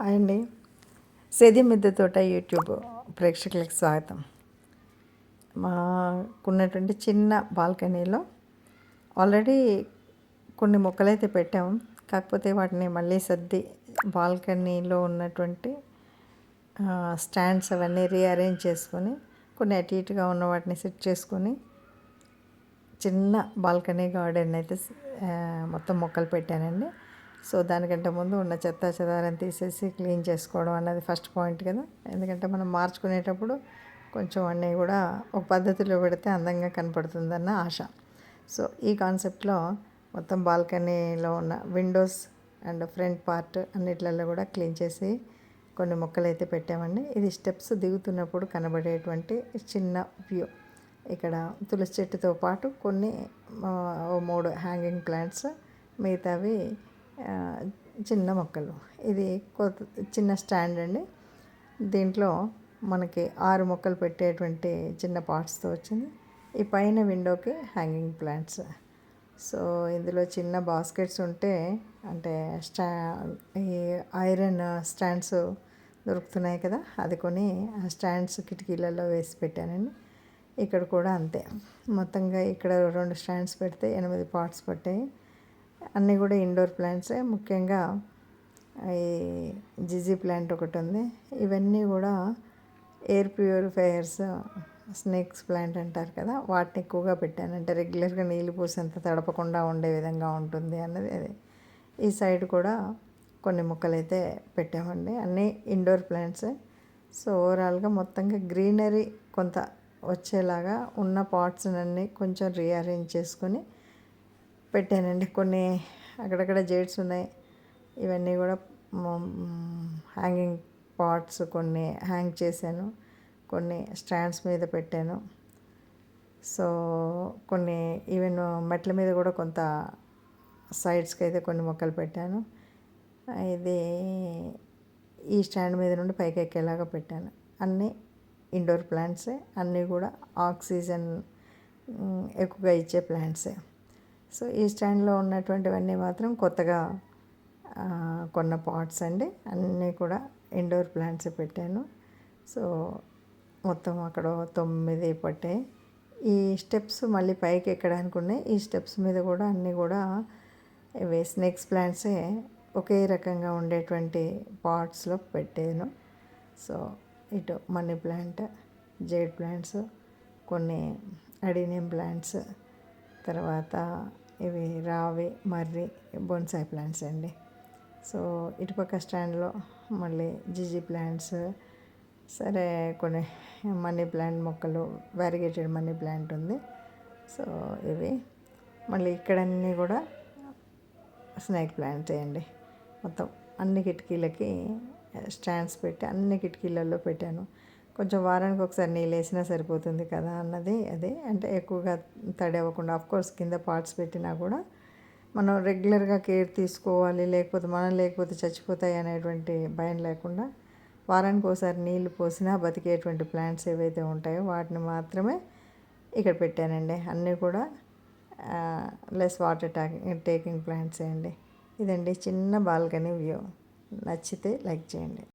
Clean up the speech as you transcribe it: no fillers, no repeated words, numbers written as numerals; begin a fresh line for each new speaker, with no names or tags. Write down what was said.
Hi అండి. సేద్యం మిద్దె తోట యూట్యూబ్ ప్రేక్షకులకు స్వాగతం. మాకున్నటువంటి చిన్న బాల్కనీలో ఆల్రెడీ కొన్ని మొక్కలైతే పెట్టాము. కాకపోతే వాటిని మళ్ళీ సర్ది బాల్కనీలో ఉన్నటువంటి స్టాండ్స్ అవన్నీ రీఅరేంజ్ చేసుకొని కొన్ని అటు ఇటుగా ఉన్న వాటిని సెట్ చేసుకొని చిన్న బాల్కనీ గార్డెన్ అయితే మొత్తం మొక్కలు పెట్టానండి. సో దానికంటే ముందు ఉన్న చెత్త చెదారం తీసేసి క్లీన్ చేసుకోవడం అన్నది ఫస్ట్ పాయింట్ కదా. ఎందుకంటే మనం మార్చుకునేటప్పుడు కొంచెం అన్నీ కూడా ఒక పద్ధతిలో పెడితే అందంగా కనపడుతుందన్న ఆశ. సో ఈ కాన్సెప్ట్లో మొత్తం బాల్కనీలో ఉన్న విండోస్ అండ్ ఫ్రంట్ పార్ట్ అన్నిట్లలో కూడా క్లీన్ చేసి కొన్ని మొక్కలు అయితే పెట్టామండి. ఇది స్టెప్స్ దిగుతున్నప్పుడు కనబడేటువంటి చిన్న వ్యూ. ఇక్కడ తులసి చెట్టుతో పాటు కొన్ని 3 హ్యాంగింగ్ ప్లాంట్స్, మిగతావి చిన్న మొక్కలు. ఇది చిన్న స్టాండ్ అండి. దీంట్లో మనకి 6 మొక్కలు పెట్టేటువంటి చిన్న పాట్స్తో వచ్చింది. ఈ పైన విండోకి హ్యాంగింగ్ ప్లాంట్స్. సో ఇందులో చిన్న బాస్కెట్స్ ఉంటే అంటే ఈ ఐరన్ స్టాండ్స్ దొరుకుతున్నాయి కదా, అది కొని ఆ స్టాండ్స్ కిటికీలలో వేసి పెట్టానండి. ఇక్కడ కూడా అంతే. మొత్తంగా ఇక్కడ 2 స్టాండ్స్ పెడితే 8 పాట్స్ పట్టాయి. అన్నీ కూడా ఇండోర్ ప్లాంట్సే. ముఖ్యంగా ఈ జిజీ ప్లాంట్ ఒకటి ఉంది. ఇవన్నీ కూడా ఎయిర్ ప్యూరిఫైయర్స్, స్నేక్స్ ప్లాంట్ అంటారు కదా, వాటిని ఎక్కువగా పెట్టాను. అంటే రెగ్యులర్గా నీళ్ళు పోసేంత తడపకుండా ఉండే విధంగా ఉంటుంది అన్నది అది. ఈ సైడ్ కూడా కొన్ని మొక్కలు అయితే పెట్టామండి. అన్నీ ఇండోర్ ప్లాంట్సే. సో ఓవరాల్గా మొత్తంగా గ్రీనరీ కొంత వచ్చేలాగా ఉన్న పాట్స్ అన్నీ కొంచెం రీఅరేంజ్ చేసుకొని పెట్టానండి. కొన్ని అక్కడక్కడ జేడ్స్ ఉన్నాయి. ఇవన్నీ కూడా హ్యాంగింగ్ పాట్స్ కొన్ని హ్యాంగ్ చేశాను, కొన్ని స్టాండ్స్ మీద పెట్టాను. సో కొన్ని ఈవెన్ మెట్ల మీద కూడా కొంత సైడ్స్కి అయితే కొన్ని మొక్కలు పెట్టాను. ఇది ఈ స్టాండ్ మీద నుండి పైకి ఎక్కేలాగా పెట్టాను. అన్నీ ఇండోర్ ప్లాంట్సే. అన్నీ కూడా ఆక్సిజన్ ఎక్కువగా ఇచ్చే ప్లాంట్సే. సో ఈ స్టాండ్లో ఉన్నటువంటివన్నీ మాత్రం కొత్తగా కొన్న పాట్స్ అండి. అన్నీ కూడా ఇండోర్ ప్లాంట్స్ పెట్టాను. సో మొత్తం అక్కడ 9 పట్టాయి. ఈ స్టెప్స్ మళ్ళీ పైకి ఎక్కడానికి ఉన్నాయి. ఈ స్టెప్స్ మీద కూడా అన్నీ కూడా ఇవి స్నేక్స్ ప్లాంట్సే ఒకే రకంగా ఉండేటువంటి పాట్స్లో పెట్టాను. సో ఇటు మనీ ప్లాంట్, జేడ్ ప్లాంట్స్, కొన్ని అడీనియం ప్లాంట్స్, తర్వాత ఇవి రావి, మర్రి, బోన్సాయి ప్లాంట్స్ అండి. సో ఇటుపక్క స్టాండ్లో మళ్ళీ జిజీ ప్లాంట్స్, సరే కొన్ని మనీ ప్లాంట్ మొక్కలు, వారిగేటెడ్ మనీ ప్లాంట్ ఉంది. సో ఇవి మళ్ళీ ఇక్కడన్నీ కూడా స్నేక్ ప్లాంట్స్ అండి. మొత్తం అన్ని కిటికీలకి స్టాండ్స్ పెట్టి అన్ని కిటికీలలో పెట్టాను. కొంచెం వారానికి ఒకసారి నీళ్ళు వేసినా సరిపోతుంది కదా అన్నది అదే. అంటే ఎక్కువగా తడి అవ్వకుండా. ఆఫ్కోర్స్ కింద పార్ట్స్ పెట్టినా కూడా మనం రెగ్యులర్గా కేర్ తీసుకోవాలి, లేకపోతే మనం లేకపోతే చచ్చిపోతాయి అనేటువంటి భయం లేకుండా వారానికి ఒకసారి నీళ్లు పోసినా బతికేటువంటి ప్లాంట్స్ ఏవైతే ఉంటాయో వాటిని మాత్రమే ఇక్కడ పెట్టానండి. అన్నీ కూడా లెస్ వాటర్ టేకింగ్ ప్లాంట్సే అండి. ఇదండి చిన్న బాల్కనీ వ్యూ. నచ్చితే లైక్ చేయండి.